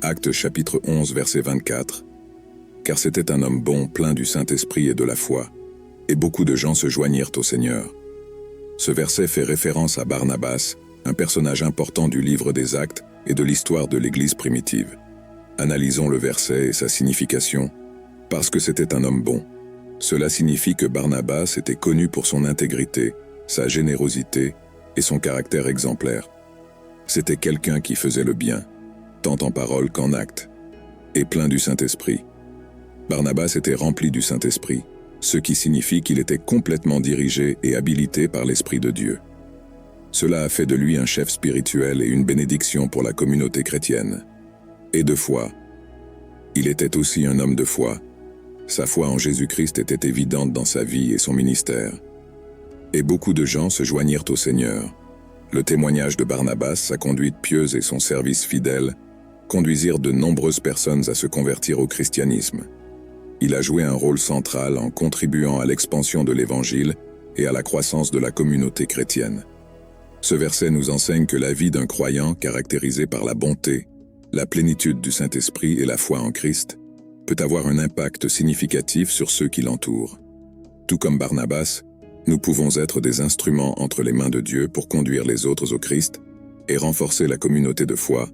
Actes chapitre 11 verset 24. Car c'était un homme bon, plein du Saint-Esprit et de la foi, et beaucoup de gens se joignirent au Seigneur. Ce verset fait référence à Barnabas, un personnage important du livre des Actes et de l'histoire de l'Église primitive. Analysons le verset et sa signification. Parce que c'était un homme bon. Cela signifie que Barnabas était connu pour son intégrité, sa générosité et son caractère exemplaire. C'était quelqu'un qui faisait le bien, tant en parole qu'en acte, et plein du Saint-Esprit. Barnabas était rempli du Saint-Esprit, ce qui signifie qu'il était complètement dirigé et habilité par l'Esprit de Dieu. Cela a fait de lui un chef spirituel et une bénédiction pour la communauté chrétienne. Et de foi. Il était aussi un homme de foi. Sa foi en Jésus-Christ était évidente dans sa vie et son ministère. Et beaucoup de gens se joignirent au Seigneur. Le témoignage de Barnabas, sa conduite pieuse et son service fidèle conduisirent de nombreuses personnes à se convertir au christianisme. Il a joué un rôle central en contribuant à l'expansion de l'Évangile et à la croissance de la communauté chrétienne. Ce verset nous enseigne que la vie d'un croyant caractérisé par la bonté, la plénitude du Saint-Esprit et la foi en Christ peut avoir un impact significatif sur ceux qui l'entourent. Tout comme Barnabas, nous pouvons être des instruments entre les mains de Dieu pour conduire les autres au Christ et renforcer la communauté de foi